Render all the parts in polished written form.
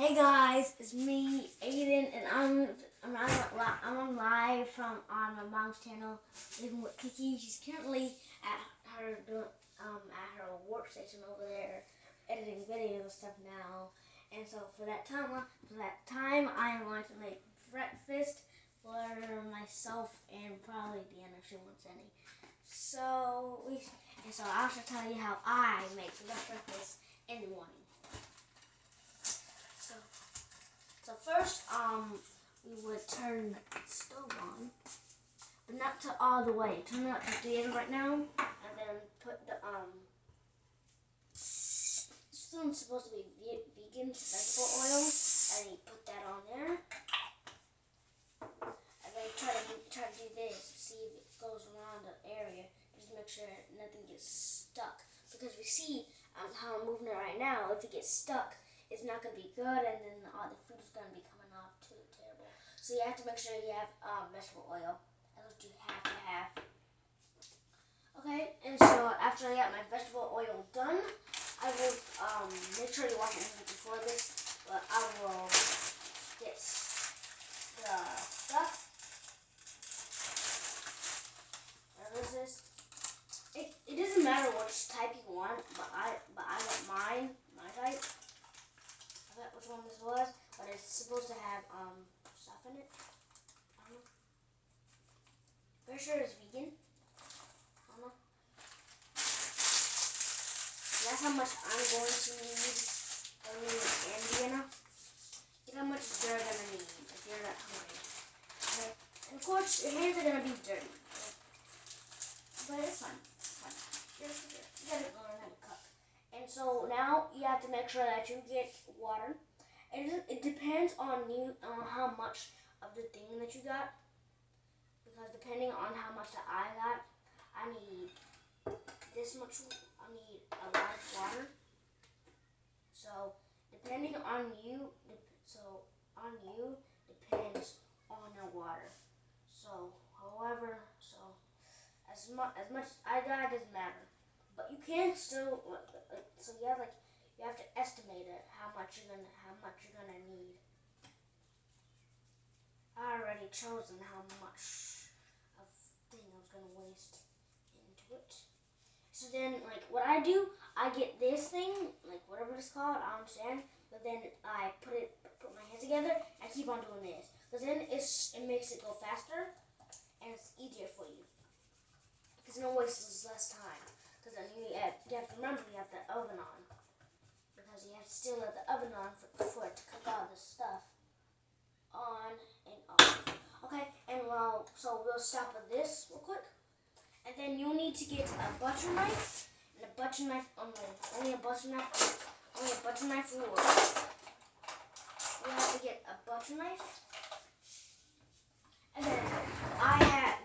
Hey guys, it's me, Ayden, and I'm on live on my mom's channel, living with KEE-KEE. She's currently at her workstation over there, editing videos and stuff now. And so for that time, I am going to make breakfast for myself and probably Deanna if she wants any. So I'll just tell you how I make the breakfast in the morning. So first, we would turn the stove on, but not to all the way. Turn it up to the end right now, and then put the this one's supposed to be vegan vegetable oil, and you put that on there, and then try to do this, see if it goes around the area, just to make sure nothing gets stuck. Because we see how I'm moving it right now. If it gets stuck, it's not going to be good, and then all the food is going to be coming off too terrible. So you have to make sure you have vegetable oil. That's what you have to have. Okay, and so after I got my vegetable oil done, I will make sure you wash your hands before this, but I will get the stuff. What is this? It doesn't matter which type you want, but I want my type. I forgot which one this was, but it's supposed to have stuff in it. I don't know. Pretty sure it's vegan. I don't know. And that's how much I'm going to need for me and Deanna. Look how much you're gonna need if you're not hungry. Okay? And of course, your hands are gonna be dirty. Okay? But it's fine. It's fine. You gotta learn how to cook. And so now you have to make sure that you get water. It depends on you on how much of the thing that you got. Because depending on how much that I got, I need this much. I need a lot of water. So depending on you, depends on your water. So as much I got doesn't matter. But you can still, so you have to estimate it how much you're gonna need. I already chosen how much of thing I was gonna waste into it. So then, like what I do, I get this thing, like whatever it's called, I don't understand. But then I put my hands together. And I keep on doing this, because then it makes it go faster and it's easier for you. Because it wastes less time. Because then you have to remember you have the oven on. Because you have to still let the oven on for it to cook all this stuff. On and off. Okay, and so we'll stop with this real quick. And then you'll need to get a butter knife. And a butter knife only a butter knife will work. You have to get a butter knife. And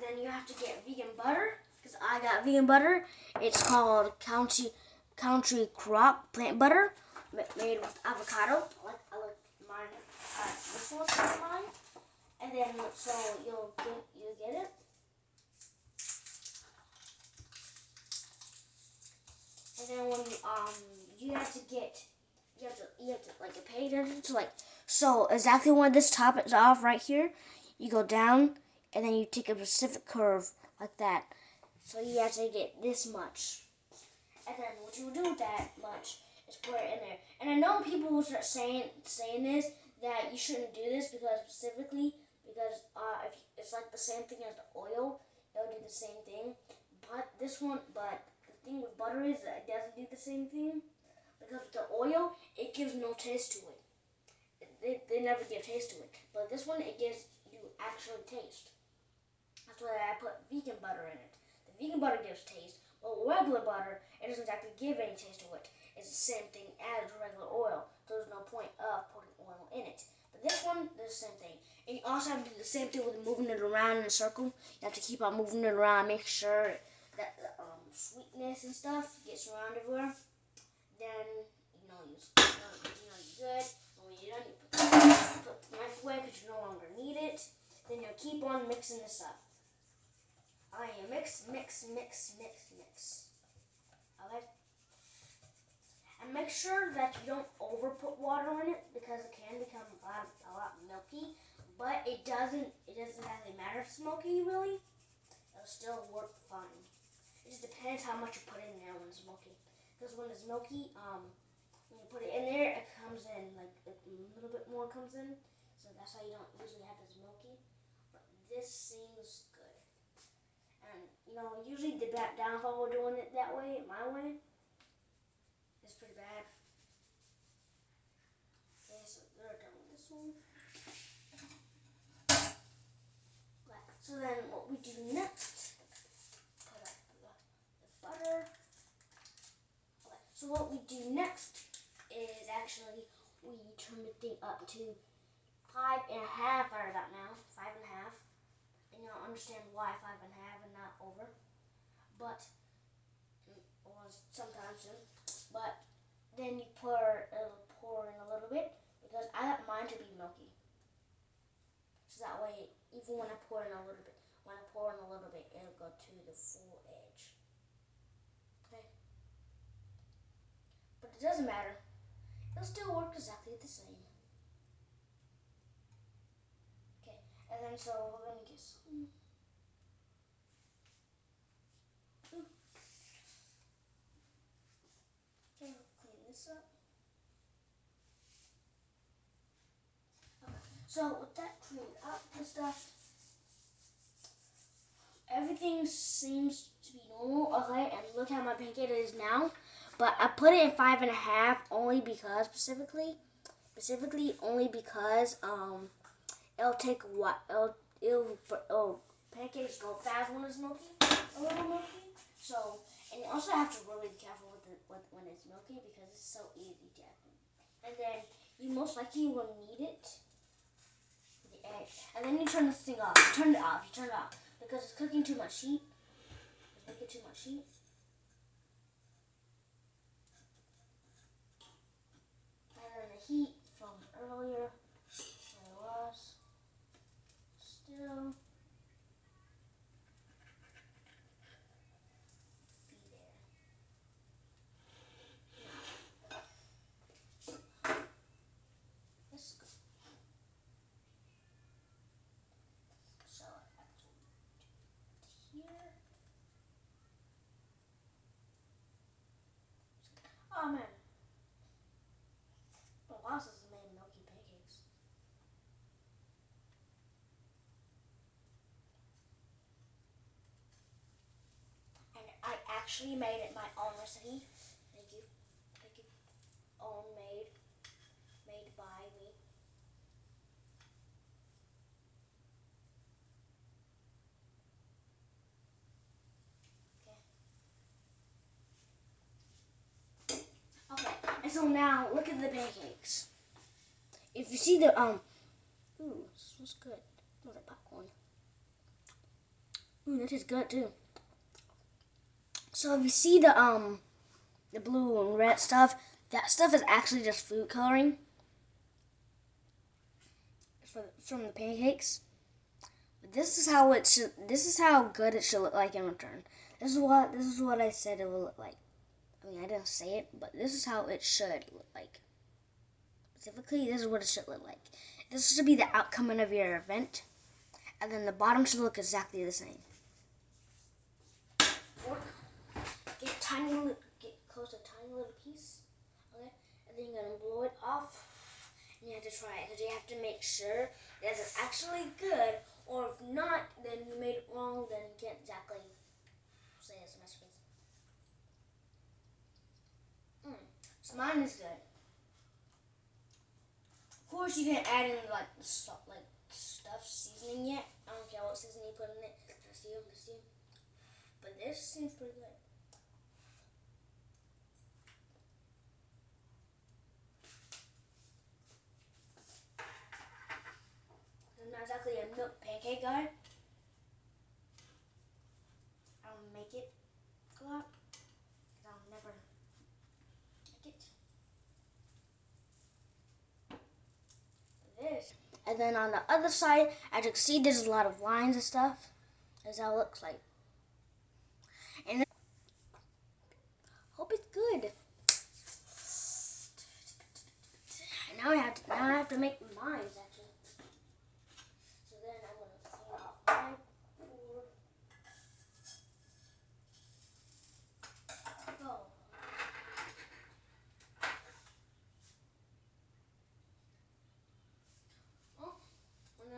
then you have to get vegan butter. Because I got vegan butter. It's called Country Crop Plant Butter, made with avocado. I like mine. This one's mine. And then so you'll get it. And then when you have to like pay attention to so exactly when this top is off right here, you go down and then you take a specific curve like that. So you have to get this much. And then what you do with that much is put it in there. And I know people will start saying this, that you shouldn't do this because if it's like the same thing as the oil, it'll do the same thing. But the thing with butter is that it doesn't do the same thing. Because with the oil, it gives no taste to it. They never give taste to it. But this one, it gives you actual taste. That's why I put vegan butter in it. The vegan butter gives taste, but regular butter, it doesn't actually give any taste to it. It's the same thing as regular oil, so there's no point of putting oil in it. But this one, the same thing. And you also have to do the same thing with moving it around in a circle. You have to keep on moving it around, make sure that the sweetness and stuff gets around everywhere. Then, you're good. And when you're done, you put the knife away because you no longer need it. Then you'll keep on mixing this up. Okay, you mix. Okay? And make sure that you don't over put water in it because it can it doesn't exactly matter if it's smoky, really. It'll still work fine. It just depends how much you put in there when it's smoky. Because when it's smoky, when you put it in there, it comes in, like a little bit more comes in. So that's why you don't usually have it smoky. But this seems good. And, usually the downfall of doing it that way, my way, is pretty bad. Okay, so we're done with this one. So then what we do next, put up the butter. Okay, so what we do next is actually we turn the thing up to 5.5 right about now, 5.5. And you'll understand why 5.5 and not over. But, or sometimes soon. But then you pour in a little bit because I like mine to be milky. So that way, even when I pour in a little bit, it'll go to the full edge. Okay? But it doesn't matter. It'll still work exactly the same. Okay, and then so we're going to get some. Okay, clean this up. Okay, so with that cleaned up and stuff, everything seems to be normal. Okay, and look how my pancake is now. But I put it in 5.5 only because specifically only because it'll take a while. Pancakes go fast when it's milky, a little milky. So, and you also have to really be careful with when it's milky because it's so easy to happen. And then you most likely will need it for the egg. And then you turn this thing off. You turn it off because it's cooking too much heat. It's making too much heat. And then the heat from earlier, where it was, still be there. Let's go. So I have to do it here. Oh man. But wow, this is made milky pancakes. And I actually made it my own recipe. Thank you. Own made by me. Okay. And so now look at the pancakes. If you see the ooh, this smells good. It smells like popcorn. Ooh, that is good too. So if you see the blue and red stuff, that stuff is actually just food coloring from the pancakes. But this is how it should. This is how good it should look like in return. This is what I said it will look like. I mean, I didn't say it, but this is how it should look like. Specifically, this is what it should look like. This should be the outcome of your event, and then the bottom should look exactly the same. Or get close to a tiny little piece, okay, and then you're gonna blow it off, and you have to try it because you have to make sure that it's actually good. Or if not, then you made it wrong. Then you can't exactly say it's a masterpiece. So mine is good. Of course, you can add in like stuff seasoning yet. I don't care what seasoning you put in it. That's you. But this seems pretty good. I'm not exactly a milk pancake guy. I don't make it a lot because I'll never make it. This. And then on the other side, as you can see, there's a lot of lines and stuff. That's how it looks like. And then, hope it's good. And now I have to make mine actually.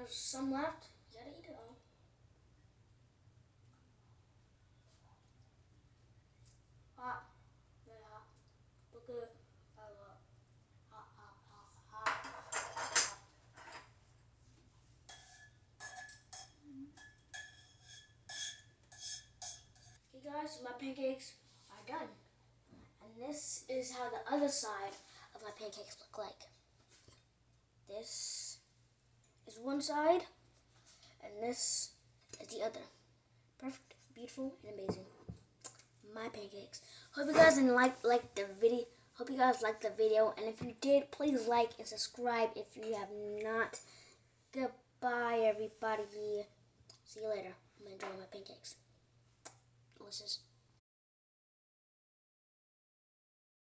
there's some left. You gotta eat it all. Hot. Very hot. Look at it. Hot, hot, hot, hot. Okay guys, my pancakes are done. And this is how the other side of my pancakes look like. This is one side, and this is the other. Perfect, beautiful, and amazing. My pancakes. Hope you guys like the video. Hope you guys liked the video, and if you did, please like and subscribe if you have not. Goodbye, everybody. See you later. I'm enjoying my pancakes. Delicious.